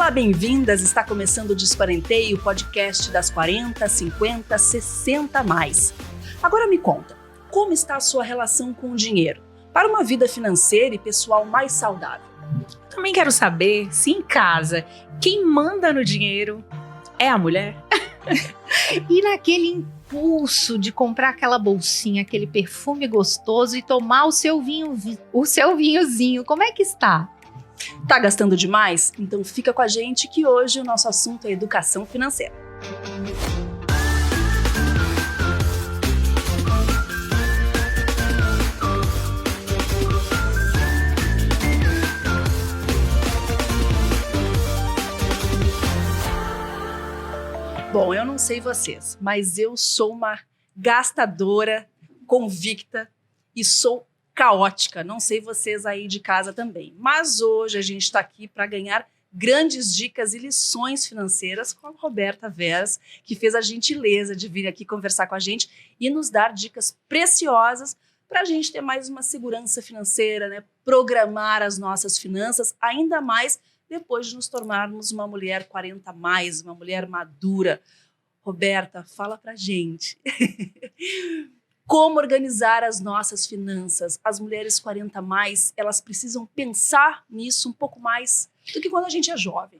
Olá, bem-vindas! Está começando o Desquarentei, o podcast das 40, 50, 60 mais. Agora me conta, como está a sua relação com o dinheiro? Para uma vida financeira e pessoal mais saudável. Também quero saber se em casa quem manda no dinheiro é a mulher. E naquele impulso de comprar aquela bolsinha, aquele perfume gostoso e tomar o seu vinhozinho, como é que está? Tá gastando demais? Então fica com a gente que hoje o nosso assunto é educação financeira. Bom, eu não sei vocês, mas eu sou uma gastadora convicta e sou caótica. Não sei vocês aí de casa também. Mas hoje a gente está aqui para ganhar grandes dicas e lições financeiras com a Roberta Veras, que fez a gentileza de vir aqui conversar com a gente e nos dar dicas preciosas para a gente ter mais uma segurança financeira, né? Programar as nossas finanças, ainda mais depois de nos tornarmos uma mulher 40 mais, uma mulher madura. Roberta, fala pra gente. Como organizar as nossas finanças? As mulheres 40 mais, elas precisam pensar nisso um pouco mais do que quando a gente é jovem.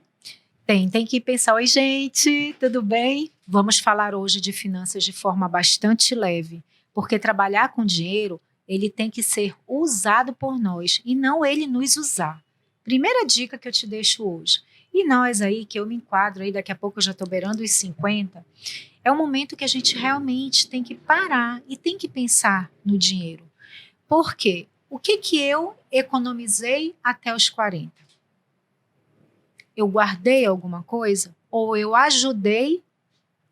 Tem que pensar. Oi, gente, tudo bem? Vamos falar hoje de finanças de forma bastante leve, porque trabalhar com dinheiro, ele tem que ser usado por nós e não ele nos usar. Primeira dica que eu te deixo hoje. E nós aí, que eu me enquadro aí, daqui a pouco eu já estou beirando os 50, é um momento que a gente realmente tem que parar e tem que pensar no dinheiro. Por quê? O que eu economizei até os 40? Eu guardei alguma coisa? Ou eu ajudei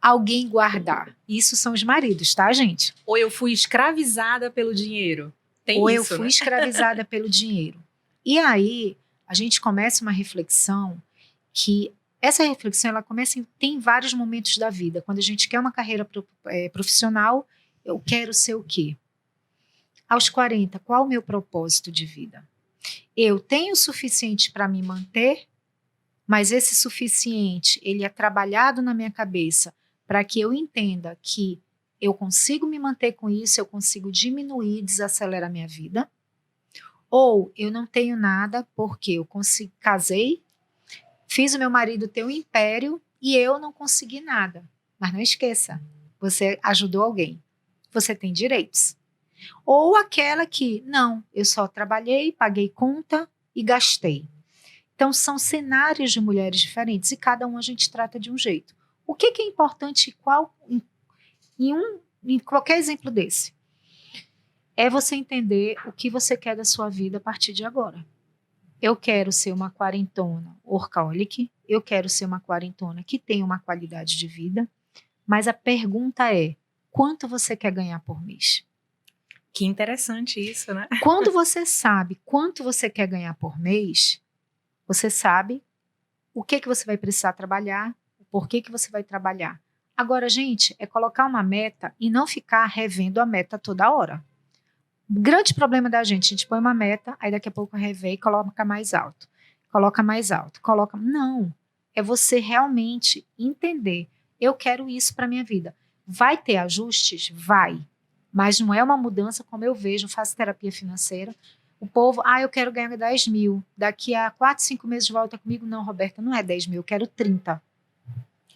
alguém guardar? Isso são os maridos, tá, gente? Ou eu fui escravizada pelo dinheiro. Ou eu fui escravizada pelo dinheiro. E aí, a gente começa uma reflexão que essa reflexão ela tem vários momentos da vida. Quando a gente quer uma carreira profissional, eu quero ser o quê? Aos 40, qual o meu propósito de vida? Eu tenho o suficiente para me manter, mas esse suficiente ele é trabalhado na minha cabeça para que eu entenda que eu consigo me manter com isso, eu consigo diminuir, desacelerar a minha vida. Ou eu não tenho nada porque eu casei, fiz o meu marido ter um império e eu não consegui nada. Mas não esqueça, você ajudou alguém, você tem direitos. Ou aquela que, não, eu só trabalhei, paguei conta e gastei. Então são cenários de mulheres diferentes e cada um a gente trata de um jeito. O que é importante em qualquer exemplo desse? É você entender o que você quer da sua vida a partir de agora. Eu quero ser uma quarentona workaholic, eu quero ser uma quarentona que tem uma qualidade de vida, mas a pergunta é, quanto você quer ganhar por mês? Que interessante isso, né? Quando você sabe quanto você quer ganhar por mês, você sabe o que você vai precisar trabalhar, o porquê que você vai trabalhar. Agora, gente, é colocar uma meta e não ficar revendo a meta toda hora. O grande problema da gente, a gente põe uma meta, aí daqui a pouco revê e coloca mais alto. Não, é você realmente entender, eu quero isso para minha vida. Vai ter ajustes? Vai, mas não é uma mudança como eu vejo, faço terapia financeira, o povo, eu quero ganhar 10 mil, daqui a 4, 5 meses volta comigo, não, Roberta, não é 10 mil, eu quero 30.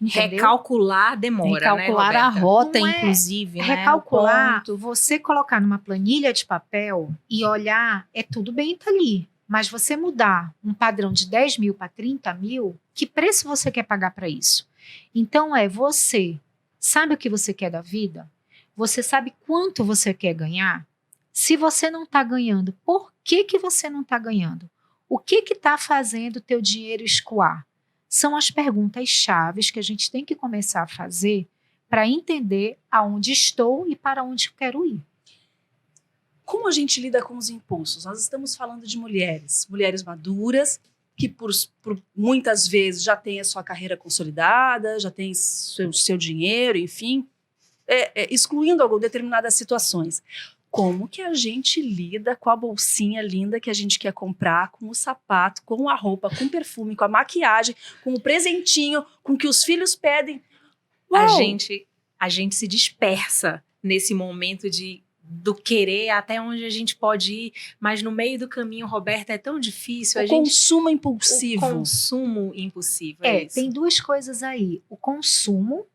Entendeu? Recalcular demora, recalcular né, a rota, inclusive, né? Recalcular, você colocar numa planilha de papel e olhar, é tudo bem, tá ali. Mas você mudar um padrão de 10 mil para 30 mil, que preço você quer pagar para isso? Então você sabe o que você quer da vida? Você sabe quanto você quer ganhar? Se você não está ganhando, por que você não está ganhando? O que está fazendo o teu dinheiro escoar? São as perguntas chaves que a gente tem que começar a fazer para entender aonde estou e para onde quero ir. Como a gente lida com os impulsos? Nós estamos falando de mulheres maduras, que por muitas vezes já têm a sua carreira consolidada, já têm seu dinheiro, enfim, excluindo algumas determinadas situações. como que a gente lida com a bolsinha linda que a gente quer comprar, com o sapato, com a roupa, com o perfume, com a maquiagem, com o presentinho, com o que os filhos pedem. A Uau! gente se dispersa nesse momento do querer até onde a gente pode ir, mas no meio do caminho, Roberta, é tão difícil. Consumo impulsivo. O consumo impulsivo, isso. Tem duas coisas aí. O consumo,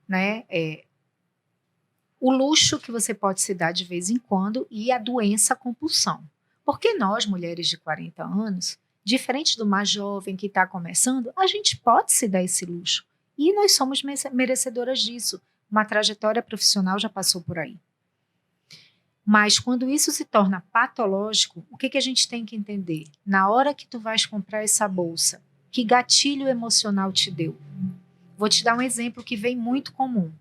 né, o luxo que você pode se dar de vez em quando e a doença, a compulsão. Porque nós, mulheres de 40 anos, diferente do mais jovem que está começando, a gente pode se dar esse luxo. E nós somos merecedoras disso. Uma trajetória profissional já passou por aí. Mas quando isso se torna patológico, o que a gente tem que entender? Na hora que tu vais comprar essa bolsa, que gatilho emocional te deu? Vou te dar um exemplo que vem muito comum.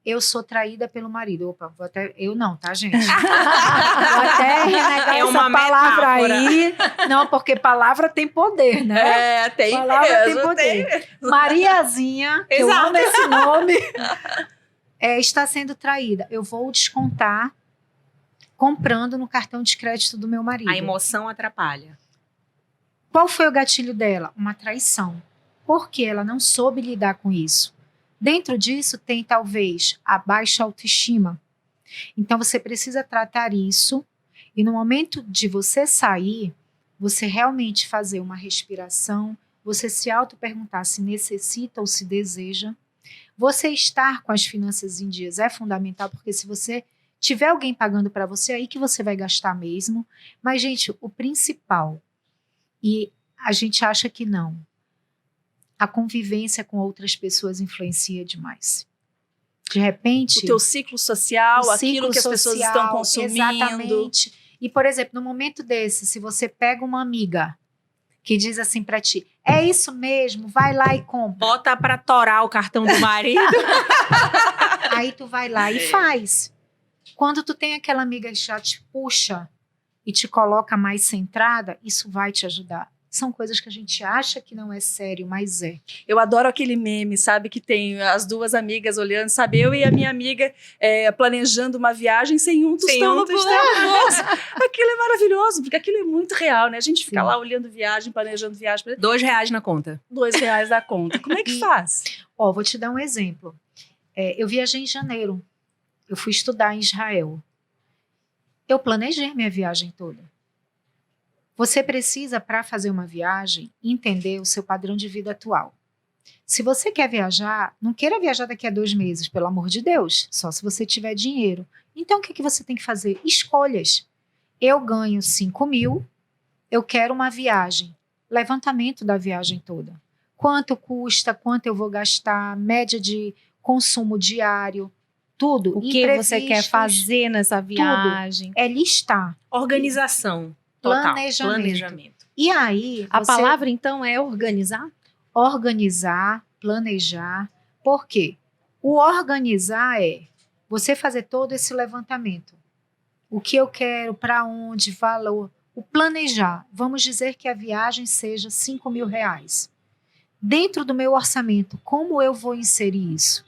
Eu sou traída pelo marido. Opa, eu não, tá, gente? Vou até renegar essa palavra aí. Não, porque palavra tem poder, né? Tem palavra mesmo, tem poder. Mariazinha, que eu amo esse nome, está sendo traída. Eu vou descontar comprando no cartão de crédito do meu marido. A emoção atrapalha. Qual foi o gatilho dela? Uma traição. Porque ela não soube lidar com isso. Dentro disso tem talvez a baixa autoestima. Então você precisa tratar isso e no momento de você sair, você realmente fazer uma respiração, você se auto-perguntar se necessita ou se deseja. Você estar com as finanças em dias é fundamental, porque se você tiver alguém pagando para você, é aí que você vai gastar mesmo. Mas, gente, o principal, e a gente acha que não, a convivência com outras pessoas influencia demais. De repente... O teu ciclo social, aquilo que as pessoas estão consumindo. Exatamente. E, por exemplo, no momento desse, se você pega uma amiga que diz assim pra ti, é isso mesmo, vai lá e compra. Bota pra torar o cartão do marido. Aí tu vai lá e faz. Quando tu tem aquela amiga que já te puxa e te coloca mais centrada, isso vai te ajudar. São coisas que a gente acha que não é sério, mas é. Eu adoro aquele meme, sabe? Que tem as duas amigas olhando, sabe? Eu e a minha amiga planejando uma viagem sem um tostão no bolso. Aquilo é maravilhoso, porque aquilo é muito real, né? A gente fica lá olhando viagem, planejando viagem. R$2 na conta. R$2 da conta. Como é que faz? Vou te dar um exemplo. Eu viajei em janeiro. Eu fui estudar em Israel. Eu planejei minha viagem toda. Você precisa, para fazer uma viagem, entender o seu padrão de vida atual. Se você quer viajar, não queira viajar daqui a 2 meses, pelo amor de Deus, só se você tiver dinheiro. Então, o que você tem que fazer? Escolhas. Eu ganho 5 mil, eu quero uma viagem. Levantamento da viagem toda. Quanto custa, quanto eu vou gastar, média de consumo diário, tudo. O que você quer fazer nessa viagem. Tudo. É listar. Organização. Total. Planejamento. E aí... A palavra, então, é organizar? Organizar, planejar. Por quê? O organizar é você fazer todo esse levantamento. O que eu quero, para onde, valor. O planejar. Vamos dizer que a viagem seja R$5.000. Dentro do meu orçamento, como eu vou inserir isso?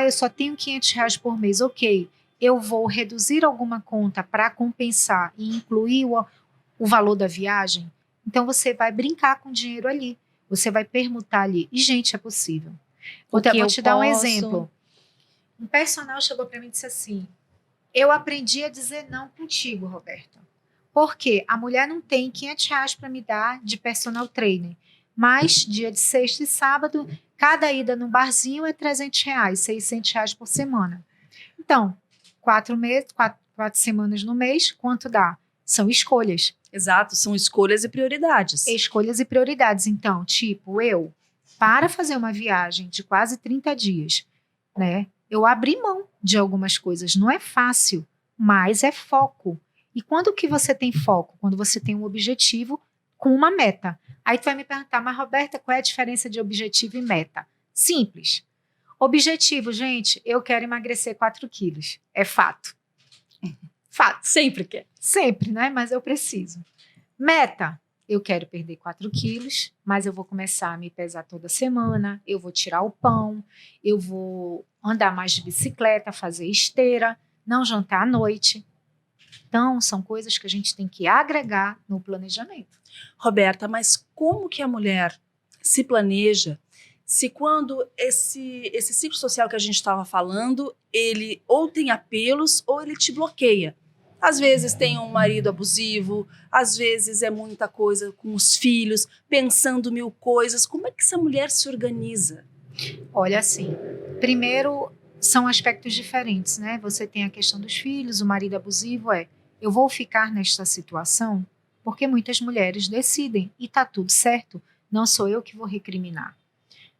Eu só tenho R$500 por mês. Ok. Eu vou reduzir alguma conta para compensar e incluir o valor da viagem. Então, você vai brincar com o dinheiro ali. Você vai permutar ali. E, gente, é possível. Vou te dar um exemplo. Um personal chegou para mim e disse assim, eu aprendi a dizer não contigo, Roberta. Porque a mulher não tem R$500 para me dar de personal trainer. Mas, dia de sexta e sábado, cada ida no barzinho é R$300, R$600 por semana. Então, 4 semanas no mês, quanto dá? São escolhas. Exato, são escolhas e prioridades. Escolhas e prioridades. Então, tipo, para fazer uma viagem de quase 30 dias, né? Eu abri mão de algumas coisas. Não é fácil, mas é foco. E quando que você tem foco? Quando você tem um objetivo com uma meta. Aí tu vai me perguntar, mas Roberta, qual é a diferença de objetivo e meta? Simples. Objetivo, gente, eu quero emagrecer 4 quilos. É fato. Fato. Sempre quer. Sempre, né? Mas eu preciso. Meta, eu quero perder 4 quilos, mas eu vou começar a me pesar toda semana, eu vou tirar o pão, eu vou andar mais de bicicleta, fazer esteira. não jantar à noite. Então, são coisas que a gente tem que agregar no planejamento. Roberta, mas como que a mulher se planeja se quando esse ciclo social que a gente estava falando, ele ou tem apelos ou ele te bloqueia? Às vezes tem um marido abusivo, às vezes é muita coisa com os filhos, pensando mil coisas. Como é que essa mulher se organiza? Olha, assim, primeiro são aspectos diferentes, né? Você tem a questão dos filhos, o marido abusivo eu vou ficar nesta situação porque muitas mulheres decidem e tá tudo certo, não sou eu que vou recriminar.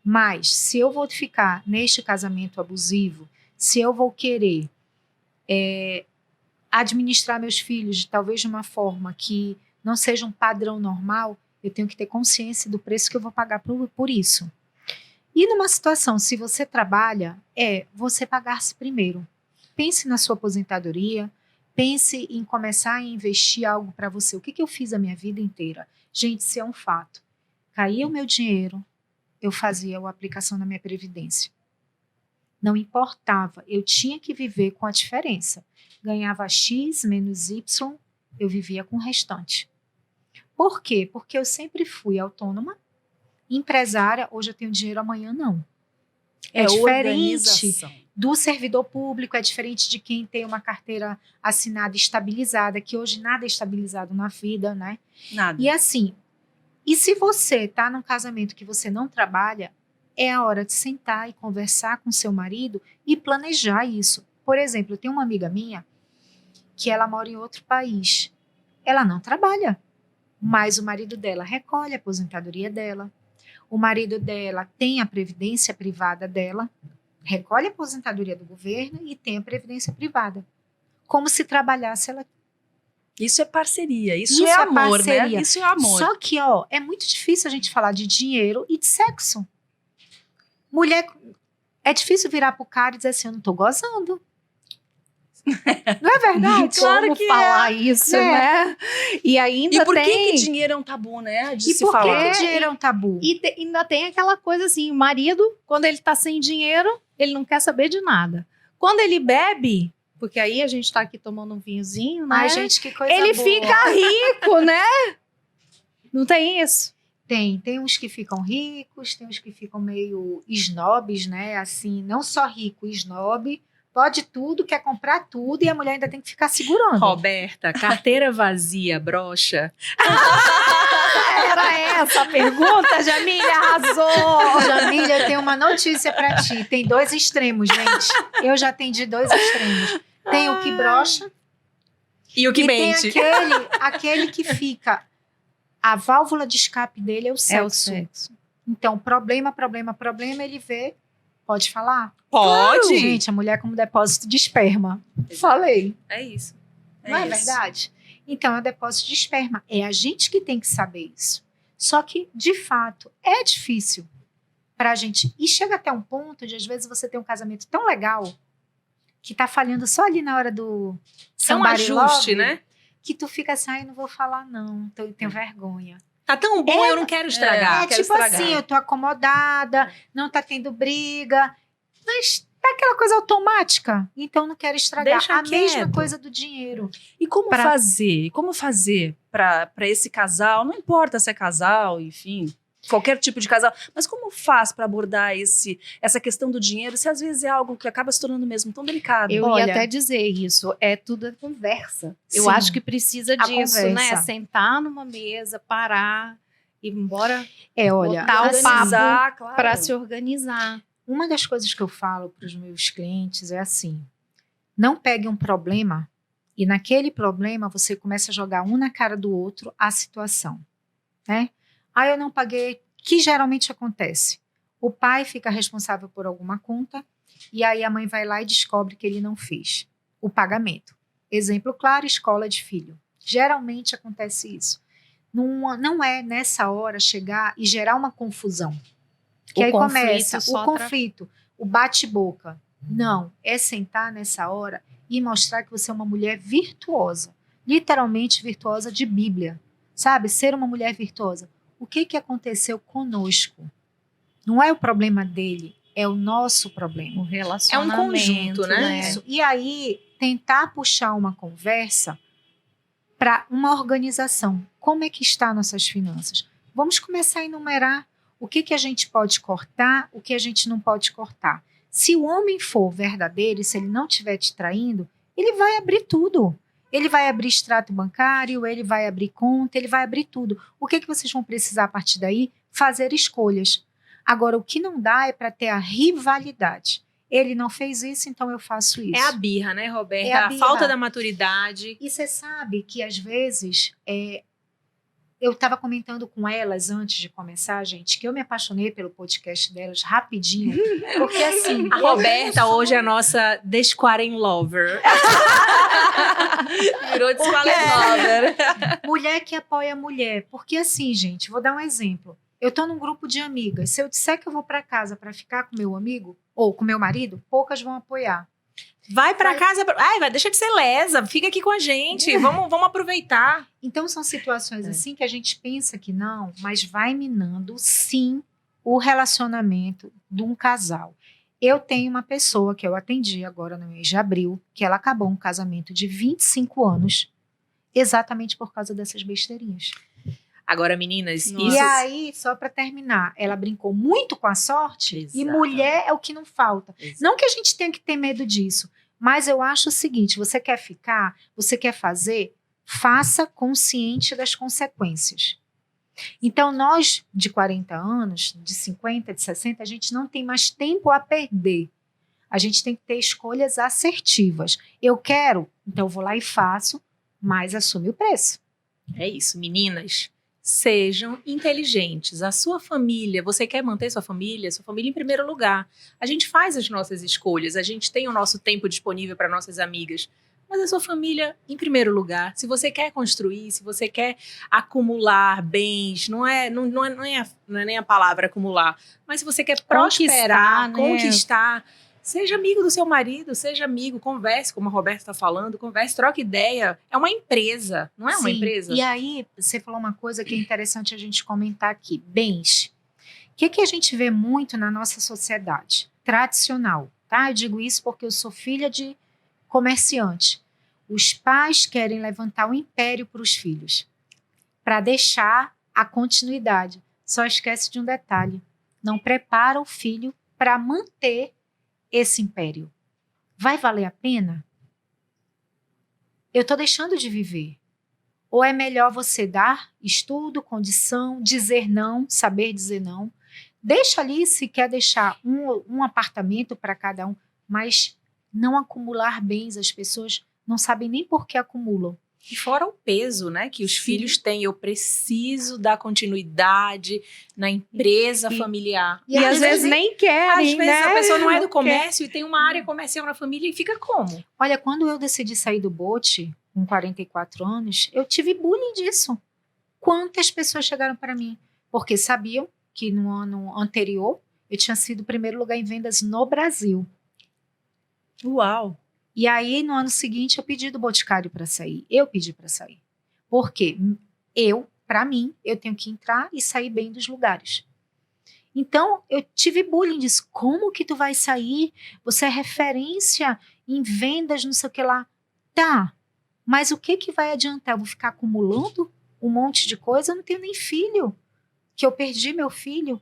Mas se eu vou ficar neste casamento abusivo, se eu vou querer administrar meus filhos talvez de uma forma que não seja um padrão normal, eu tenho que ter consciência do preço que eu vou pagar por isso. E numa situação, se você trabalha, você pagar-se primeiro. Pense na sua aposentadoria, pense em começar a investir algo para você. O que eu fiz a minha vida inteira? Gente, isso é um fato. Caía o meu dinheiro, eu fazia a aplicação na minha previdência. Não importava, eu tinha que viver com a diferença. Ganhava X menos Y, eu vivia com o restante. Por quê? Porque eu sempre fui autônoma, empresária, hoje eu tenho dinheiro, amanhã não. É diferente do servidor público, é diferente de quem tem uma carteira assinada estabilizada, que hoje nada é estabilizado na vida, né? Nada. E assim, e se você está num casamento que você não trabalha, é a hora de sentar e conversar com seu marido e planejar isso. Por exemplo, eu tenho uma amiga minha que ela mora em outro país. Ela não trabalha, mas o marido dela recolhe a aposentadoria dela. O marido dela tem a previdência privada dela, recolhe a aposentadoria do governo e tem a previdência privada. Como se trabalhasse ela. Isso é parceria, isso é amor, parceria. né? Isso é amor. Só que, é muito difícil a gente falar de dinheiro e de sexo. Mulher, é difícil virar pro cara e dizer assim, eu não tô gozando. Não é verdade? Claro que falar isso, né? E ainda E por tem... que dinheiro é um tabu, né? De E se por falar. que dinheiro é um tabu? E ainda tem aquela coisa assim, o marido, quando ele tá sem dinheiro, ele não quer saber de nada. Quando ele bebe, porque aí a gente tá aqui tomando um vinhozinho, né? Ai, gente, que coisa Ele boa. fica rico, né? Não tem isso? Tem uns que ficam ricos, tem uns que ficam meio snobs, né? Assim, não só rico, snob, pode tudo, quer comprar tudo e a mulher ainda tem que ficar segurando. Roberta, carteira vazia, broxa. Era essa a pergunta, Jamília, arrasou! Jamília, eu tenho uma notícia pra ti. Tem dois extremos, gente. Eu já atendi dois extremos. Tem o que brocha E o que e mente? tem aquele que fica... A válvula de escape dele é o sexo. É o sexo. Então, problema, ele vê... Pode falar? Pode. Gente, a mulher como depósito de esperma. Falei. É isso. Não é isso. verdade? Então, é depósito de esperma. É a gente que tem que saber isso. Só que, de fato, é difícil pra gente. E chega até um ponto de, às vezes, você tem um casamento tão legal que tá falhando só ali na hora do É um somebody ajuste, love, né? que tu fica assim, ai, não vou falar não, eu tenho vergonha. Tá tão bom, eu não quero estragar. É quero tipo estragar. assim, eu tô acomodada, não tá tendo briga, mas tá aquela coisa automática, então não quero estragar. Deixa a mesma quieto. coisa do dinheiro. E como Pra- fazer? Como fazer para esse casal? Não importa se é casal, enfim, qualquer tipo de casal, mas como faz para abordar essa questão do dinheiro, se às vezes é algo que acaba se tornando mesmo tão delicado? Eu Olha- ia até dizer isso, é tudo conversa. Eu Sim, acho que precisa a disso, né? conversa. Sentar numa mesa, parar e ir embora Olha, botar o assim, papo Organizar, claro. para se organizar. uma das coisas que eu falo para os meus clientes é assim, não pegue um problema e naquele problema você começa a jogar um na cara do outro a situação, né? Ah, eu não paguei, que geralmente acontece. O pai fica responsável por alguma conta e aí a mãe vai lá e descobre que ele não fez o pagamento. Exemplo claro, escola de filho. Geralmente acontece isso. Não é nessa hora chegar e gerar uma confusão. Que O aí conflito começa só o conflito, o bate-boca. Não, é sentar nessa hora e mostrar que você é uma mulher virtuosa. Literalmente virtuosa de Bíblia. Sabe? Ser uma mulher virtuosa. O que aconteceu conosco? Não é o problema dele, é o nosso problema. O É um relacionamento. conjunto, né? Isso. E aí, tentar puxar uma conversa para uma organização. Como é que está nossas finanças? Vamos começar a enumerar o que a gente pode cortar, o que a gente não pode cortar. Se o homem for verdadeiro e se ele não estiver te traindo, ele vai abrir tudo. Ele vai abrir extrato bancário, ele vai abrir conta, ele vai abrir tudo. O que vocês vão precisar a partir daí? Fazer escolhas. Agora, o que não dá é para ter a rivalidade. Ele não fez isso, então eu faço isso. É a birra, né, Roberta? É a a birra. falta da maturidade. E você sabe que, às vezes, eu estava comentando com elas antes de começar, gente, que eu me apaixonei pelo podcast delas rapidinho. Porque, assim... A Roberta hoje é a nossa Desquaren Lover. Virou Desquaren Lover. Mulher que apoia a mulher. Porque, assim, gente, vou dar um exemplo. Eu tô num grupo de amigas. Se eu disser que eu vou para casa para ficar com meu amigo ou com meu marido, poucas vão apoiar. Vai pra casa. Vai, deixa de ser lesa. Fica aqui com a gente. Vamos aproveitar. Então, são situações assim que a gente pensa que não, mas vai minando, sim, o relacionamento de um casal. Eu tenho uma pessoa que eu atendi agora no mês de abril, que ela acabou um casamento de 25 anos, exatamente por causa dessas besteirinhas. Agora, meninas, Nossa. E aí, só para terminar, ela brincou muito com a sorte. Exato. E mulher é o que não falta. Exato. Não que a gente tenha que ter medo disso, mas eu acho o seguinte: você quer ficar, você quer fazer, faça consciente das consequências. Então, nós de 40 anos, de 50, de 60, a gente não tem mais tempo a perder. A gente tem que ter escolhas assertivas. Eu quero, então eu vou lá e faço, mas assume o preço. É isso, meninas. Sejam inteligentes. A sua família, você quer manter sua família em primeiro lugar. A gente faz as nossas escolhas, a gente tem o nosso tempo disponível para nossas amigas, mas a sua família em primeiro lugar. Se você quer construir, se você quer acumular bens, não é nem a palavra acumular, mas se você quer prosperar, conquistar, seja amigo do seu marido, seja amigo, converse, como a Roberta está falando, converse, troque ideia. É uma empresa, não é uma Sim. empresa? E aí, você falou uma coisa que é interessante a gente comentar aqui. Bens. O que a gente vê muito na nossa sociedade tradicional? Tá? Eu digo isso porque eu sou filha de comerciante. Os pais querem levantar um império para os filhos, para deixar a continuidade. Só esquece de um detalhe. Não prepara o filho para manter esse império. Vai valer a pena? Eu estou deixando de viver. Ou é melhor você dar estudo, condição, dizer não, saber dizer não. Deixa ali se quer deixar um apartamento para cada um, mas não acumular bens. As pessoas não sabem nem por que acumulam. E fora o peso, né, que os Sim. filhos têm. Eu preciso dar continuidade na empresa familiar. E às vezes nem querem, Às vezes né? a pessoa não é do Não quer. comércio e tem uma área comercial na família e fica como? Olha, quando eu decidi sair do bote, com 44 anos, eu tive bullying disso. Quantas pessoas chegaram para mim? Porque sabiam que no ano anterior eu tinha sido o primeiro lugar em vendas no Brasil. Uau! E aí, no ano seguinte, eu pedi do Boticário para sair. Eu pedi para sair. Por quê? Para mim, eu tenho que entrar e sair bem dos lugares. Então, eu tive bullying disso. Como que tu vai sair? Você é referência em vendas, não sei o que lá. Tá, mas o que vai adiantar? Eu vou ficar acumulando um monte de coisa? Eu não tenho nem filho. Que eu perdi meu filho.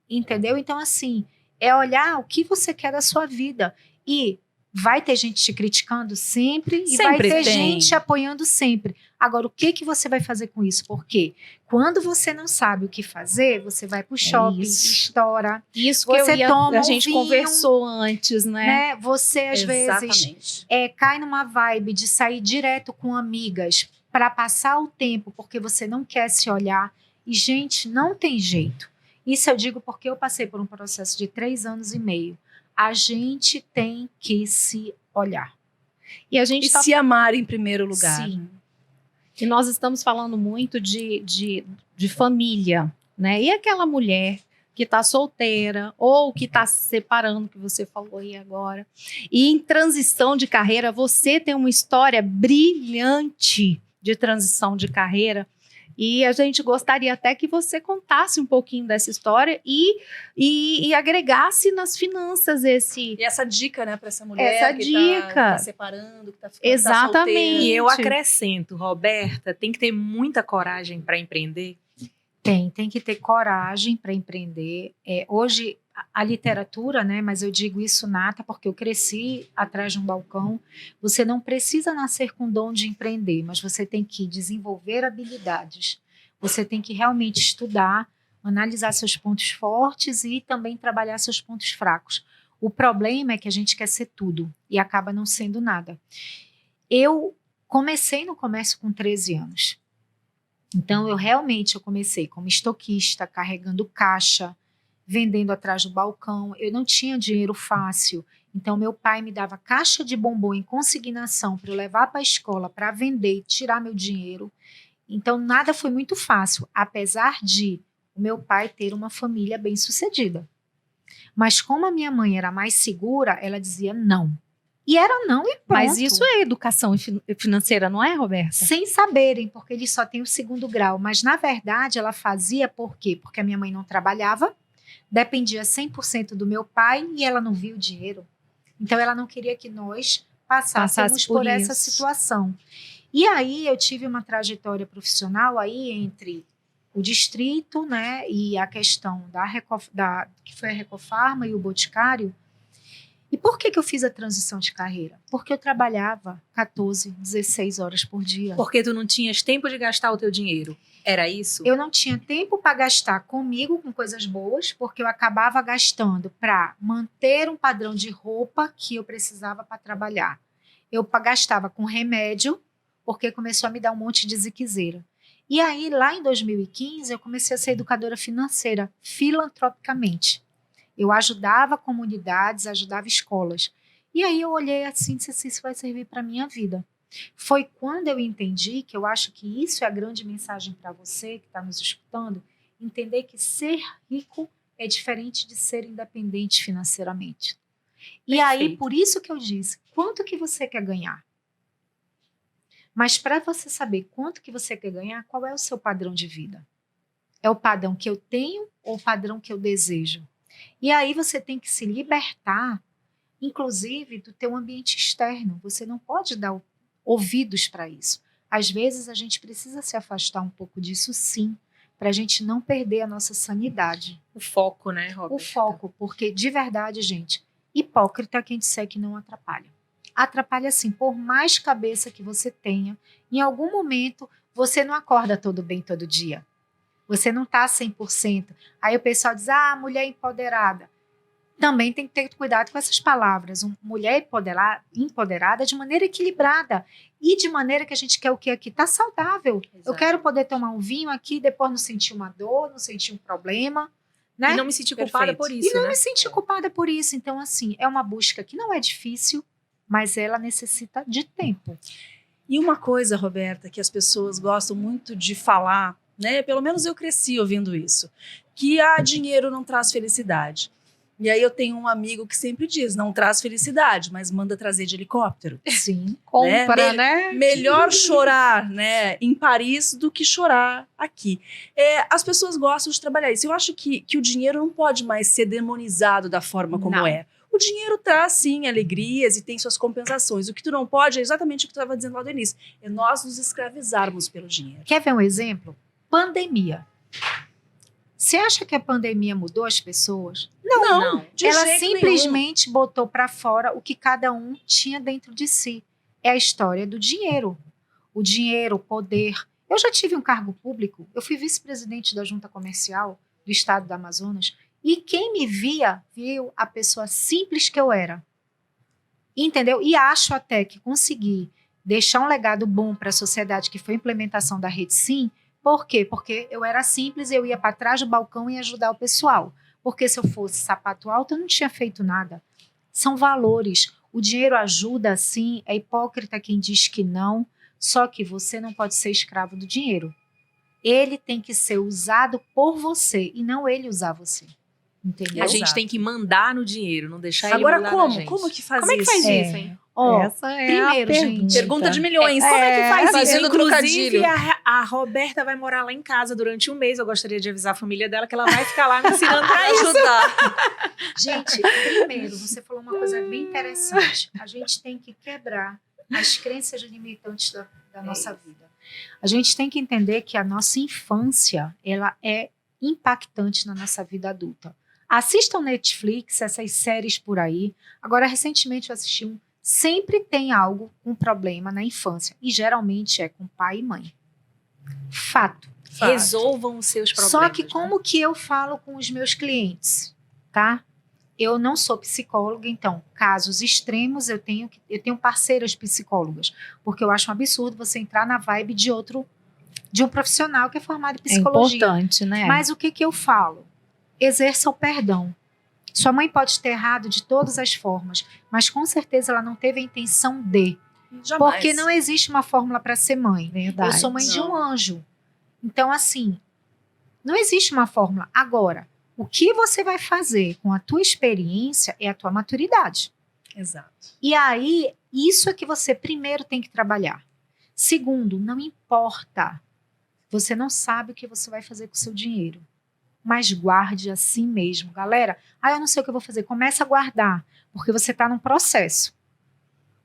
Entendeu? Então, assim, é olhar o que você quer da sua vida. E vai ter gente te criticando sempre e vai Sempre ter tem. gente apoiando sempre. Agora, o que você vai fazer com isso? Porque quando você não sabe o que fazer, você vai pro shopping, isso. estoura, Isso Você que toma a um gente vinho, conversou antes, né? né? Você, às vezes, Exatamente. cai numa vibe de sair direto com amigas para passar o tempo, porque você não quer se olhar. E, gente, não tem jeito. Isso eu digo porque eu passei por um processo de 3 anos e meio. A gente tem que se olhar. E a gente E tá se amar em primeiro lugar. Sim. E nós estamos falando muito de família, né? E aquela mulher que está solteira ou que está se separando, que você falou aí agora, e em transição de carreira, você tem uma história brilhante de transição de carreira. E a gente gostaria até que você contasse um pouquinho dessa história e agregasse nas finanças esse... E essa dica, né, para essa mulher Essa que dica. tá separando, que tá ficando, Exatamente. tá solteira. E eu acrescento, Roberta, tem que ter muita coragem para empreender. Tem que ter coragem para empreender. Hoje, a literatura, né, mas eu digo isso, Nata, porque eu cresci atrás de um balcão. Você não precisa nascer com dom de empreender, mas você tem que desenvolver habilidades. Você tem que realmente estudar, analisar seus pontos fortes e também trabalhar seus pontos fracos. O problema é que a gente quer ser tudo e acaba não sendo nada. Eu comecei no comércio com 13 anos. Então, eu comecei como estoquista, carregando caixa, vendendo atrás do balcão. Eu não tinha dinheiro fácil. Então, meu pai me dava caixa de bombom em consignação para eu levar para a escola para vender e tirar meu dinheiro. Então, nada foi muito fácil, apesar de o meu pai ter uma família bem-sucedida. Mas como a minha mãe era mais segura, ela dizia não. E era não e pronto. Mas isso é educação financeira, não é, Roberta? Sem saberem, porque eles só têm o 2º grau. Mas, na verdade, ela fazia por quê? Porque a minha mãe não trabalhava, dependia 100% do meu pai e ela não via o dinheiro. Então, ela não queria que nós passássemos por essa situação. E aí, eu tive uma trajetória profissional aí entre o distrito, né, e a questão que foi a Recofarma e o Boticário. E por que eu fiz a transição de carreira? Porque eu trabalhava 14, 16 horas por dia. Porque tu não tinhas tempo de gastar o teu dinheiro. Era isso? Eu não tinha tempo para gastar comigo com coisas boas, porque eu acabava gastando para manter um padrão de roupa que eu precisava para trabalhar. Eu gastava com remédio, porque começou a me dar um monte de ziquezeira. E aí, lá em 2015, eu comecei a ser educadora financeira, filantropicamente. Eu ajudava comunidades, ajudava escolas. E aí eu olhei assim e disse assim, isso vai servir para a minha vida. Foi quando eu entendi, que eu acho que isso é a grande mensagem para você que está nos escutando, entender que ser rico é diferente de ser independente financeiramente. E aí, por isso que eu disse, quanto que você quer ganhar? Mas para você saber quanto que você quer ganhar, qual é o seu padrão de vida? É o padrão que eu tenho ou o padrão que eu desejo? E aí você tem que se libertar, inclusive, do teu ambiente externo. Você não pode dar ouvidos para isso. Às vezes a gente precisa se afastar um pouco disso, sim, para a gente não perder a nossa sanidade. O foco, né, Roberta? O foco, porque de verdade, gente, hipócrita é quem disser que não atrapalha. Atrapalha sim, por mais cabeça que você tenha, em algum momento você não acorda todo bem todo dia. Você não está 100%. Aí o pessoal diz, mulher empoderada. Também tem que ter cuidado com essas palavras. Mulher empoderada de maneira equilibrada. E de maneira que a gente quer o que aqui? Tá saudável. Exato. Eu quero poder tomar um vinho aqui, depois não sentir uma dor, não sentir um problema. Né? E não me sentir culpada por isso, E não né? me sentir culpada por isso. Então, assim, é uma busca que não é difícil, mas ela necessita de tempo. E uma coisa, Roberta, que as pessoas gostam muito de falar, né? Pelo menos eu cresci ouvindo isso, que dinheiro não traz felicidade. E aí eu tenho um amigo que sempre diz, não traz felicidade, mas manda trazer de helicóptero. Sim. Compra, né? Melhor chorar, né, em Paris do que chorar aqui. As pessoas gostam de trabalhar isso. Eu acho que o dinheiro não pode mais ser demonizado da forma como Não. é. O dinheiro traz, sim, alegrias e tem suas compensações. O que tu não pode é exatamente o que tu estava dizendo lá do início. É nós nos escravizarmos pelo dinheiro. Quer ver um exemplo? Pandemia. Você acha que a pandemia mudou as pessoas? Não. De Ela jeito simplesmente botou para fora o que cada um tinha dentro de si. É a história do dinheiro. O dinheiro, o poder. Eu já tive um cargo público. Eu fui vice-presidente da Junta Comercial do Estado do Amazonas. E quem me via, viu a pessoa simples que eu era. Entendeu? E acho até que consegui deixar um legado bom para a sociedade, que foi a implementação da Rede Sim. Por quê? Porque eu era simples, eu ia para trás do balcão e ajudar o pessoal. Porque se eu fosse sapato alto, eu não tinha feito nada. São valores. O dinheiro ajuda, sim. É hipócrita quem diz que não. Só que você não pode ser escravo do dinheiro. Ele tem que ser usado por você e não ele usar você. Entendeu? A gente Exato. tem que mandar no dinheiro, não deixar ele Agora, mandar na como? gente. Como que faz Como é que isso? faz isso, hein? Ó, Essa é primeiro, a gente, Pergunta de milhões. Como é que faz isso Fazendo, no inclusive, trocadilho? a Roberta vai morar lá em casa durante um mês. Eu gostaria de avisar a família dela que ela vai ficar lá me ensinando Pra pra isso. ajudar. Gente, primeiro, você falou uma coisa bem interessante. A gente tem que quebrar as crenças limitantes da nossa vida. A gente tem que entender que a nossa infância, ela é impactante na nossa vida adulta. Assistam Netflix, essas séries por aí. Agora, recentemente eu assisti um. Sempre tem algo, um problema na infância. E geralmente é com pai e mãe. Fato. Resolvam os seus problemas. Só que como que eu falo com os meus clientes, tá? Eu não sou psicóloga, então, casos extremos, eu tenho parceiras psicólogas, porque eu acho um absurdo você entrar na vibe de um profissional que é formado em É psicologia. importante, né? Mas o que eu falo? Exerça o perdão. Sua mãe pode ter errado de todas as formas, mas com certeza ela não teve a intenção de. Jamais. Porque não existe uma fórmula para ser mãe. Verdade. Eu sou mãe de um Não. anjo. Então, assim, não existe uma fórmula. Agora, o que você vai fazer com a tua experiência é a tua maturidade. Exato. E aí, isso é que você primeiro tem que trabalhar. Segundo, não importa. Você não sabe o que você vai fazer com o seu dinheiro. Mas guarde assim mesmo. Galera, eu não sei o que eu vou fazer. Começa a guardar, porque você está num processo.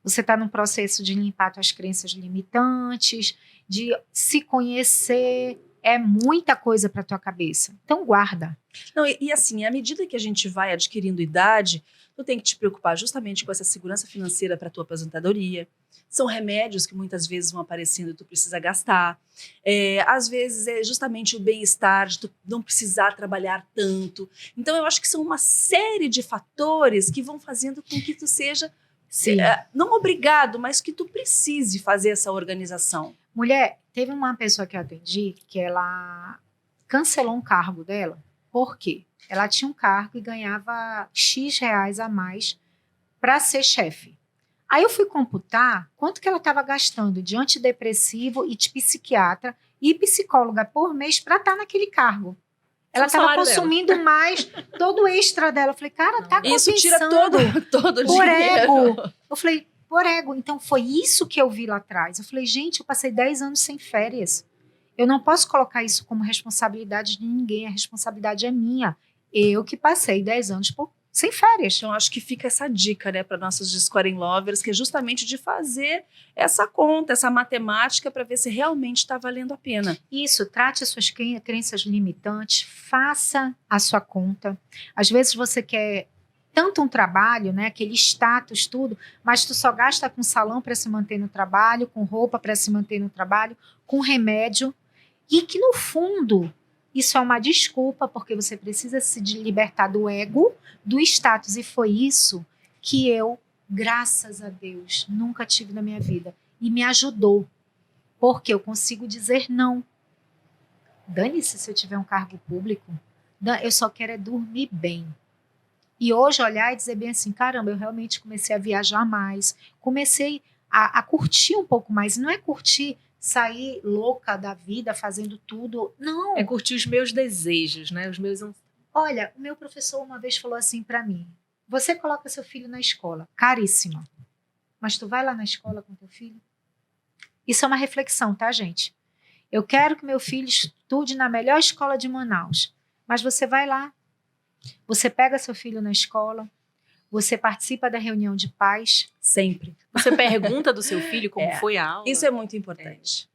Você está num processo de limpar suas crenças limitantes, de se conhecer. É muita coisa para tua cabeça. Então guarda. Não, e assim, à medida que a gente vai adquirindo idade, tu tem que te preocupar justamente com essa segurança financeira para tua aposentadoria. São remédios que muitas vezes vão aparecendo e tu precisa gastar. Às vezes é justamente o bem-estar de tu não precisar trabalhar tanto. Então eu acho que são uma série de fatores que vão fazendo com que tu seja, não obrigado, mas que tu precise fazer essa organização. Mulher, teve uma pessoa que eu atendi que ela cancelou um cargo dela. Por quê? Ela tinha um cargo e ganhava X reais a mais para ser chefe. Aí eu fui computar quanto que ela estava gastando de antidepressivo e de psiquiatra e psicóloga por mês para estar naquele cargo. Ela Só o estava salário consumindo mais todo o extra dela. Eu falei, cara, tá compensando. Isso tira todo o por dinheiro. ego. Eu falei, por ego. Então foi isso que eu vi lá atrás. Eu falei, gente, eu passei 10 anos sem férias. Eu não posso colocar isso como responsabilidade de ninguém. A responsabilidade é minha. Eu que passei 10 anos sem férias. Então, acho que fica essa dica, né, para nossos Discording Lovers, que é justamente de fazer essa conta, essa matemática, para ver se realmente está valendo a pena. Isso, trate as suas crenças limitantes, faça a sua conta. Às vezes você quer tanto um trabalho, né, aquele status, tudo, mas tu só gasta com salão para se manter no trabalho, com roupa para se manter no trabalho, com remédio, e que no fundo isso é uma desculpa, porque você precisa se libertar do ego, do status, e foi isso que eu, graças a Deus, nunca tive na minha vida, e me ajudou, porque eu consigo dizer não. Dane-se se eu tiver um cargo público, eu só quero é dormir bem. E hoje olhar e dizer bem assim, caramba, eu realmente comecei a viajar mais, comecei a curtir um pouco mais, e não é curtir sair louca da vida, fazendo tudo, não. É curtir os meus desejos, né? Os meus... Olha, o meu professor uma vez falou assim para mim, você coloca seu filho na escola, caríssima, mas tu vai lá na escola com teu filho? Isso é uma reflexão, tá, gente? Eu quero que meu filho estude na melhor escola de Manaus, mas você vai lá, você pega seu filho na escola, você participa da reunião de pais. Sempre. Você pergunta do seu filho como foi a aula. Isso é muito importante.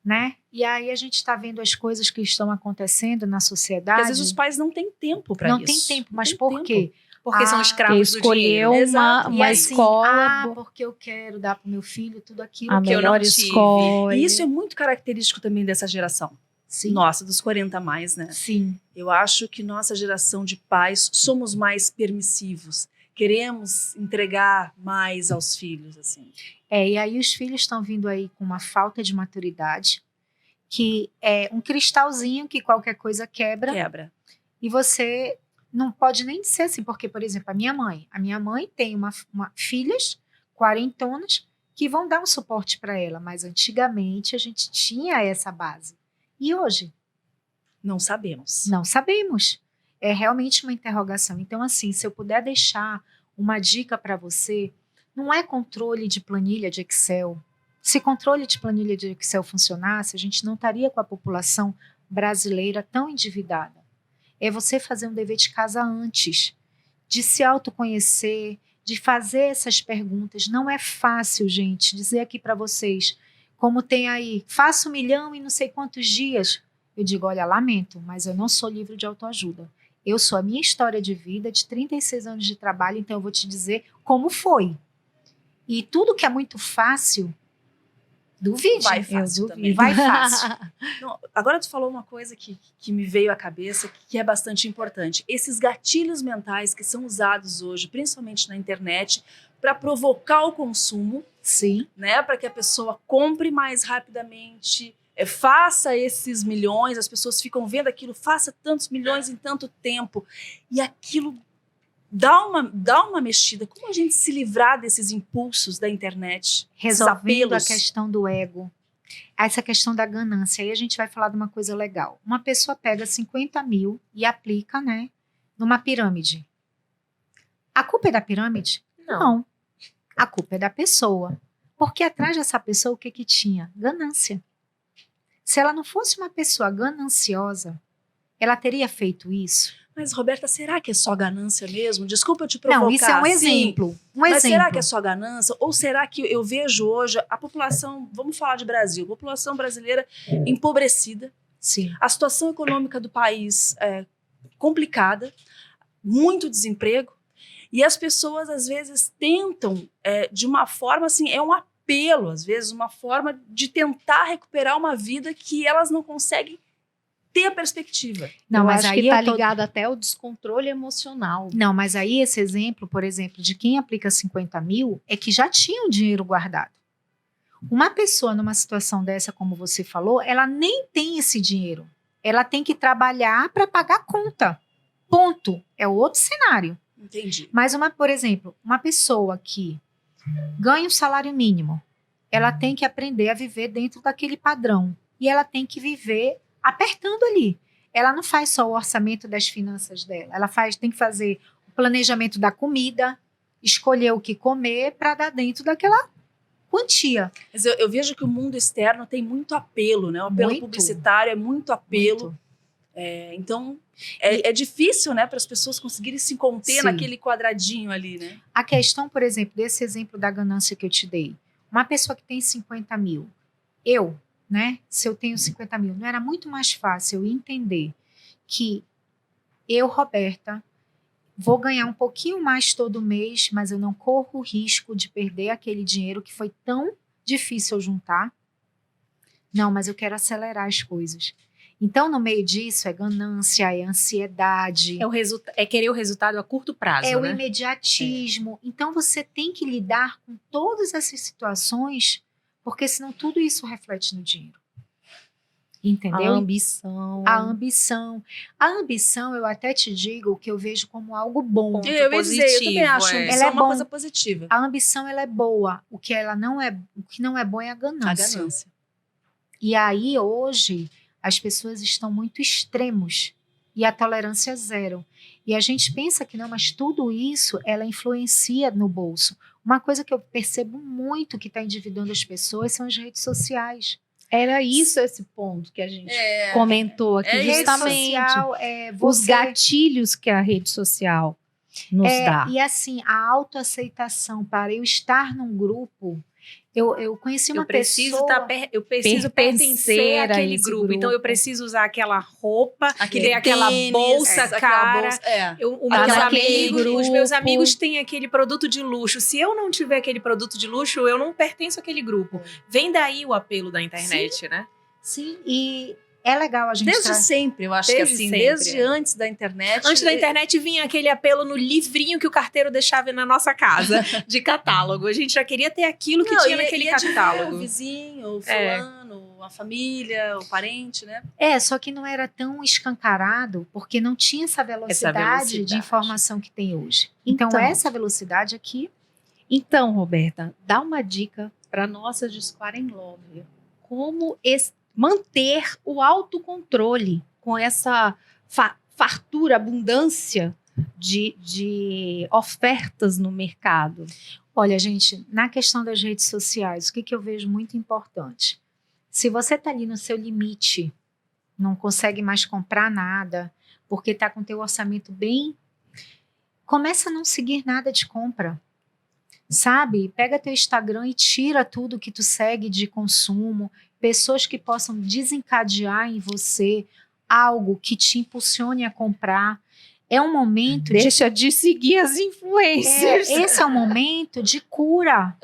Né? E aí a gente está vendo as coisas que estão acontecendo na sociedade. Porque às vezes os pais não têm tempo para isso. Não tem tempo, mas tem por tempo. quê? Porque são Que escravos do dinheiro. escolheu Exato. uma E assim, escola, porque eu quero dar para o meu filho tudo aquilo a que eu não melhor tive. escola. E isso é muito característico também dessa geração. Sim. Nossa, dos 40 a mais, né? Sim. Eu acho que nossa geração de pais somos mais permissivos. Queremos entregar mais aos filhos, assim. E aí os filhos estão vindo aí com uma falta de maturidade, que é um cristalzinho que qualquer coisa quebra. E você não pode nem ser assim, porque, por exemplo, a minha mãe tem uma filhas quarentonas que vão dar um suporte para ela, mas antigamente a gente tinha essa base. E hoje? Não sabemos. Não sabemos. É realmente uma interrogação. Então, assim, se eu puder deixar uma dica para você, Não é controle de planilha de Excel. Se controle de planilha de Excel funcionasse, a gente não estaria com a população brasileira tão endividada. É você fazer um dever de casa antes, de se autoconhecer, de fazer essas perguntas. Não é fácil, gente, dizer aqui para vocês, como tem aí, faça 1 milhão em não sei quantos dias. Eu digo, olha, lamento, mas eu não sou livro de autoajuda. Eu sou a minha história de vida de 36 anos de trabalho, então eu vou te dizer como foi. E tudo que é muito fácil, duvide. Vai fácil também. Vai fácil. Não, agora tu falou uma coisa que me veio à cabeça, que é bastante importante. Esses gatilhos mentais que são usados hoje, principalmente na internet, para provocar o consumo, Sim. né? Para que a pessoa compre mais rapidamente, faça esses milhões, as pessoas ficam vendo aquilo, faça tantos milhões em tanto tempo, e aquilo dá uma mexida. Como a gente se livrar desses impulsos da internet? Resolvendo a apelos? questão do ego, essa questão da ganância. Aí a gente vai falar de uma coisa legal. Uma pessoa pega 50 mil e aplica, né, numa pirâmide. A culpa é da pirâmide? Não. A culpa é da pessoa. Porque atrás dessa pessoa, o que que tinha? Ganância. Se ela não fosse uma pessoa gananciosa, ela teria feito isso? Mas, Roberta, será que é só ganância mesmo? Desculpa eu te provocar. Não, isso é um sim, exemplo. Mas será que é só ganância? Ou será que eu vejo hoje a população, vamos falar de Brasil, a população brasileira empobrecida, Sim. a situação econômica do país é complicada, muito desemprego, e as pessoas, às vezes, tentam, de uma forma, assim, é um apelo, às vezes, uma forma de tentar recuperar uma vida que elas não conseguem ter a perspectiva. Não, Eu mas acho aí que tá eu tô- ligado até ao descontrole emocional. Não, mas aí esse exemplo, por exemplo, de quem aplica 50 mil, é que já tinha o dinheiro guardado. Uma pessoa numa situação dessa, como você falou, ela nem tem esse dinheiro. Ela tem que trabalhar para pagar a conta. Ponto. É o outro cenário. Entendi. Mas, por exemplo, uma pessoa que ganha o salário mínimo, ela tem que aprender a viver dentro daquele padrão. E ela tem que viver apertando ali. Ela não faz só o orçamento das finanças dela. Ela tem que fazer o planejamento da comida, escolher o que comer para dar dentro daquela quantia. Mas eu vejo que o mundo externo tem muito apelo, né? O apelo Muito. publicitário é muito apelo. Muito. Então, é difícil, né, para as pessoas conseguirem se conter Sim. naquele quadradinho ali, né? A questão, por exemplo, desse exemplo da ganância que eu te dei. Uma pessoa que tem 50 mil, né? Se eu tenho 50 mil, não era muito mais fácil eu entender que eu, Roberta, vou ganhar um pouquinho mais todo mês, mas eu não corro o risco de perder aquele dinheiro que foi tão difícil eu juntar? Não, mas eu quero acelerar as coisas. Então, no meio disso, é ganância, é ansiedade, É querer o resultado a curto prazo, é o né? imediatismo. Então, você tem que lidar com todas essas situações, porque senão tudo isso reflete no dinheiro. Entendeu? A ambição. A ambição. A ambição, eu até te digo que eu vejo como algo bom. Ponto Eu ia dizer, eu também acho positivo, isso Ela é uma bom. coisa positiva. A ambição, ela é boa. O que não é bom é a A ganância. ganância. E aí, hoje, as pessoas estão muito extremos e a tolerância é zero. E a gente pensa que não, mas tudo isso, ela influencia no bolso. Uma coisa que eu percebo muito que está endividando as pessoas são as redes sociais. Era isso esse ponto que a gente comentou aqui, É isso. justamente. Rede social Os gatilhos que a rede social nos dá. E assim, a autoaceitação para eu estar num grupo. Eu conheci uma pessoa. Eu preciso pertencer pertencer a àquele esse grupo. Então, eu grupo. preciso usar aquela roupa, que Aquele tem aquela tênis, bolsa aquela cara. bolsa, naquele Os meus grupo. amigos têm aquele produto de luxo. Se eu não tiver aquele produto de luxo, eu não pertenço àquele grupo. Vem daí o apelo da internet, né? Sim, e é legal a gente Desde sempre, eu acho que Desde assim, sempre, desde antes da internet. Antes da internet vinha aquele apelo no livrinho que o carteiro deixava na nossa casa, de catálogo. A gente já queria ter aquilo que tinha naquele ia de ver catálogo. o vizinho, o fulano, a família, o parente, né? Só que não era tão escancarado, porque não tinha essa velocidade de informação que tem hoje. Então, Então. essa velocidade aqui, Então, Roberta, dá uma dica para nossas de Square and Love. Como manter o autocontrole com essa fartura, abundância de ofertas no mercado. Olha, gente, na questão das redes sociais, o que eu vejo muito importante? Se você está ali no seu limite, não consegue mais comprar nada, porque está com o teu orçamento bem, começa a não seguir nada de compra. Sabe? Pega teu Instagram e tira tudo que tu segue de consumo, pessoas que possam desencadear em você algo que te impulsione a comprar. É um momento Deixa de seguir as influencers. esse é um momento de cura,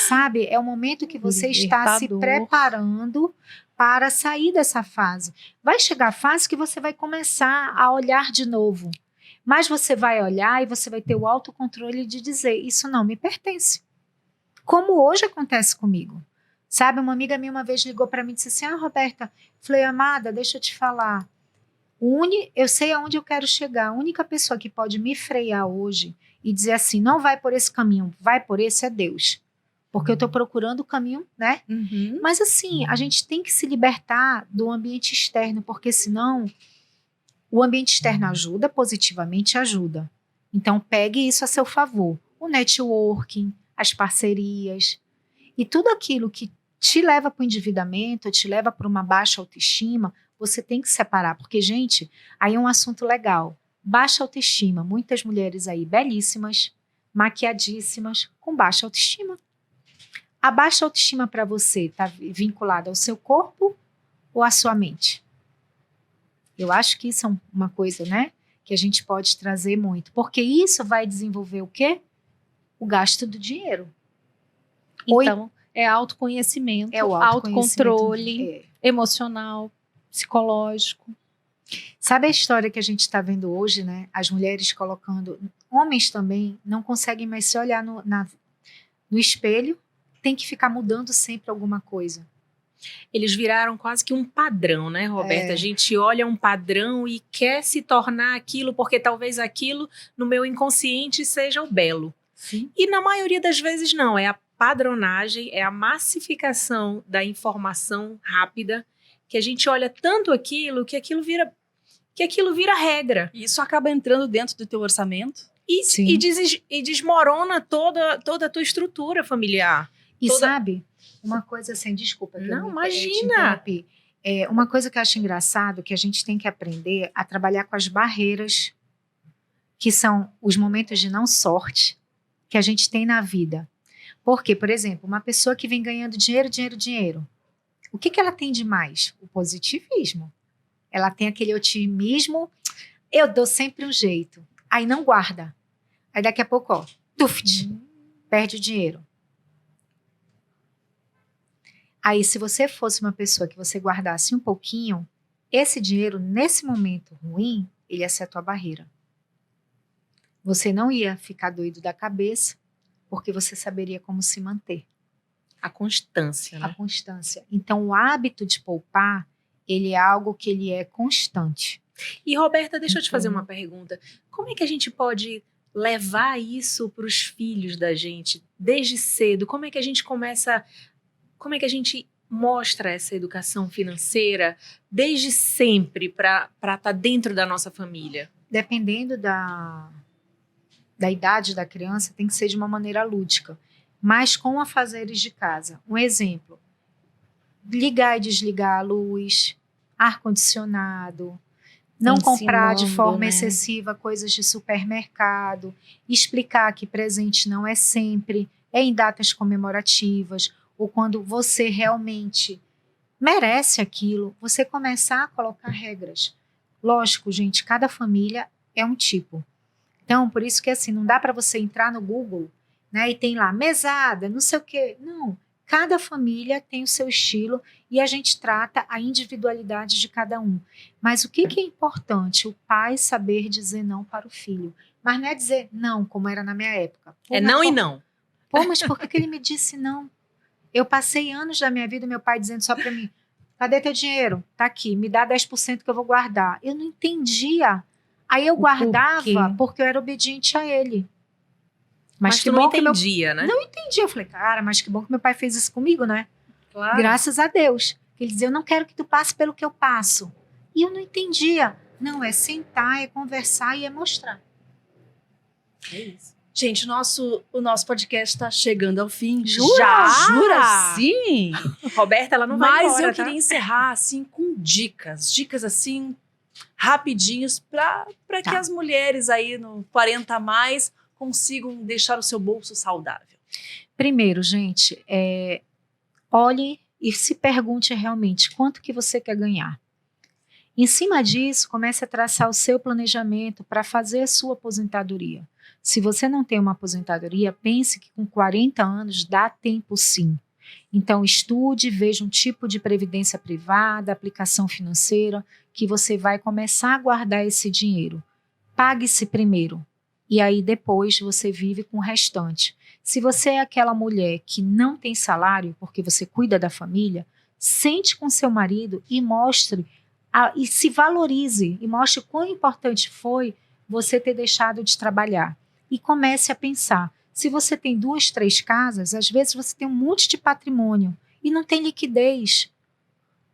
sabe? É o momento que você está se Libertador. preparando para sair dessa fase. Vai chegar a fase que você vai começar a olhar de novo. Mas você vai olhar e você vai ter o autocontrole de dizer, isso não me pertence. Como hoje acontece comigo. Sabe, uma amiga minha uma vez ligou para mim e disse assim, Roberta, falei, amada, deixa eu te falar. Eu sei aonde eu quero chegar. A única pessoa que pode me frear hoje e dizer assim, não vai por esse caminho, vai por esse é Deus. Porque eu estou procurando o caminho, né? Uhum. Mas assim, a gente tem que se libertar do ambiente externo, porque senão o ambiente externo ajuda, positivamente ajuda. Então pegue isso a seu favor. O networking, as parcerias e tudo aquilo que te leva para o endividamento, te leva para uma baixa autoestima, você tem que separar, porque, gente, aí é um assunto legal. Baixa autoestima, muitas mulheres aí belíssimas, maquiadíssimas, com baixa autoestima. A baixa autoestima para você está vinculada ao seu corpo ou à sua mente? Eu acho que isso é uma coisa, né, que a gente pode trazer muito, porque isso vai desenvolver o quê? O gasto do dinheiro. Então, é autoconhecimento, É o autocontrole emocional, psicológico. Sabe a história que a gente está vendo hoje, né? As mulheres colocando... Homens também não conseguem mais se olhar no espelho, tem que ficar mudando sempre alguma coisa. Eles viraram quase que um padrão, né, Roberta? A gente olha um padrão e quer se tornar aquilo, porque talvez aquilo, no meu inconsciente, seja o belo. Sim. E na maioria das vezes não, é a padronagem, é a massificação da informação rápida, que a gente olha tanto aquilo que aquilo vira regra. E isso acaba entrando dentro do teu orçamento. E desmorona toda a tua estrutura familiar. E sabe, uma coisa assim, desculpa. Que Não, eu imagina. te interrompi. Uma coisa que eu acho engraçado, que a gente tem que aprender a trabalhar com as barreiras, que são os momentos de não sorte que a gente tem na vida. Porque, por exemplo, uma pessoa que vem ganhando dinheiro, o que ela tem de mais? O positivismo. Ela tem aquele otimismo, eu dou sempre um jeito. Aí não guarda. Aí daqui a pouco, ó, tuft, perde o dinheiro. Aí se você fosse uma pessoa que você guardasse um pouquinho, esse dinheiro, nesse momento ruim, ele ia ser a tua barreira. Você não ia ficar doido da cabeça, porque você saberia como se manter. A constância, né? A constância. Então, o hábito de poupar, ele é algo que ele é constante. E, Roberta, deixa eu te fazer uma pergunta. Como é que a gente pode levar isso para os filhos da gente desde cedo? Como é que a gente mostra essa educação financeira desde sempre para estar dentro da nossa família? Dependendo da idade da criança, tem que ser de uma maneira lúdica, mas com afazeres de casa. Um exemplo, ligar e desligar a luz, ar-condicionado, não comprar de forma excessiva coisas de supermercado, explicar que presente não é sempre, é em datas comemorativas, ou quando você realmente merece aquilo, você começar a colocar regras. Lógico, gente, cada família é um tipo. Então, por isso que assim, não dá para você entrar no Google, né, e tem lá mesada, não sei o quê. Não, cada família tem o seu estilo e a gente trata a individualidade de cada um. Mas o que é importante? O pai saber dizer não para o filho. Mas não é dizer não, como era na minha época. Pô, É não e não. Pô, mas por que ele me disse não? Eu passei anos da minha vida, meu pai dizendo só para mim, cadê teu dinheiro? Tá aqui, me dá 10% que eu vou guardar. Eu não entendia. Aí eu guardava porque eu era obediente a ele. Mas que tu não bom que entendia, né? Não entendia. Eu falei, cara, mas que bom que meu pai fez isso comigo, né? Claro. Graças a Deus. Ele dizia, eu não quero que tu passe pelo que eu passo. E eu não entendia. Não, é sentar, é conversar e é mostrar. É isso. Gente, o nosso podcast está chegando ao fim. Jura? Jura? Sim! Roberta, ela não vai Mas embora, eu tá? queria encerrar, assim, com dicas assim, rapidinhos, para que as mulheres aí no 40 a mais consigam deixar o seu bolso saudável. Primeiro, gente, olhe e se pergunte realmente quanto que você quer ganhar. Em cima disso, comece a traçar o seu planejamento para fazer a sua aposentadoria. Se você não tem uma aposentadoria, pense que com 40 anos dá tempo sim. Então, estude, veja um tipo de previdência privada, aplicação financeira, que você vai começar a guardar esse dinheiro. Pague-se primeiro, e aí depois você vive com o restante. Se você é aquela mulher que não tem salário, porque você cuida da família, sente com seu marido e mostre, e se valorize, e mostre quão importante foi você ter deixado de trabalhar. E comece a pensar, se você tem 2, 3 casas, às vezes você tem um monte de patrimônio e não tem liquidez.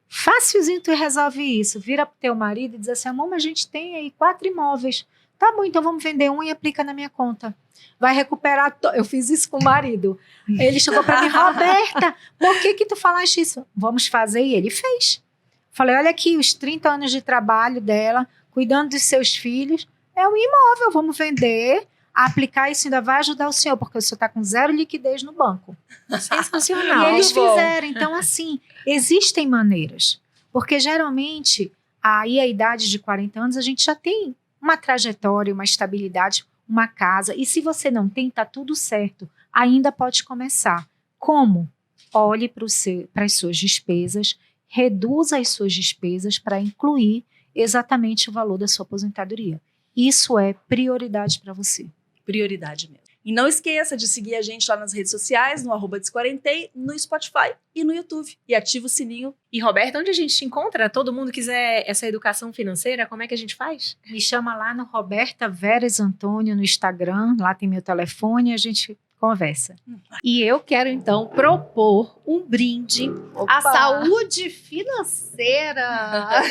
Facilzinho tu resolve isso, vira pro teu marido e diz assim, amor, mas a gente tem aí 4 imóveis. Tá bom, então vamos vender um e aplica na minha conta. Vai recuperar, eu fiz isso com o marido. Ele chegou para mim, Roberta, por que tu falaste isso? Vamos fazer, e ele fez. Falei, olha aqui, os 30 anos de trabalho dela, cuidando dos seus filhos, é um imóvel, vamos vender, aplicar isso ainda vai ajudar o senhor, porque o senhor está com 0 liquidez no banco. Sensacional. E eles Muito bom. fizeram. Então, assim, existem maneiras. Porque, geralmente, aí a idade de 40 anos, a gente já tem uma trajetória, uma estabilidade, uma casa. E se você não tem, tá tudo certo. Ainda pode começar. Como? Olhe para as suas despesas, reduza as suas despesas para incluir exatamente o valor da sua aposentadoria. Isso é prioridade para você. Prioridade mesmo. E não esqueça de seguir a gente lá nas redes sociais, no @Desquarentei, no Spotify e no YouTube. E ativa o sininho. E, Roberta, onde a gente te encontra? Todo mundo quiser essa educação financeira, como é que a gente faz? Me chama lá no Roberta Veras Antônio no Instagram, lá tem meu telefone e a gente conversa. E eu quero, então, propor um brinde à saúde financeira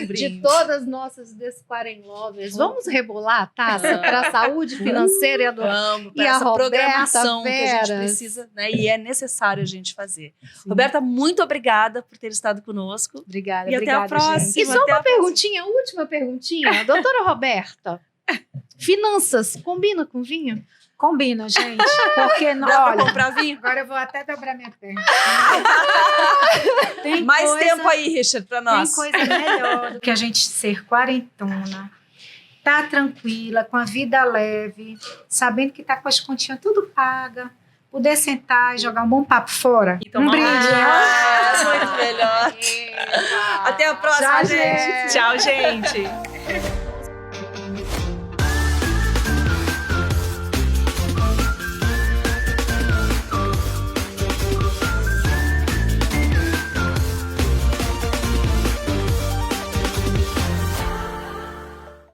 de todas as nossas Desquarenlovers. Vamos rebolar a taça para a saúde financeira e a do... Vamos, E para a essa Roberta programação que a gente Veras. precisa, né? E é necessário a gente fazer. Roberta, muito obrigada por ter estado conosco. Obrigada, E até a obrigada, próxima. gente. E só Até uma a próxima. perguntinha, última perguntinha. Doutora Roberta, finanças combina com vinho? Combina, gente, porque, Dá pra olha, comprar vinho? agora eu vou até dobrar minha perna. Tem Mais coisa- tempo aí, Richard, para nós. Tem coisa melhor do que a gente ser quarentona, tá tranquila, com a vida leve, sabendo que tá com as continhas tudo paga, poder sentar e jogar um bom papo fora. E tomar um brinde. Ah, muito melhor. Até a próxima, Tchau, gente. Tchau, gente.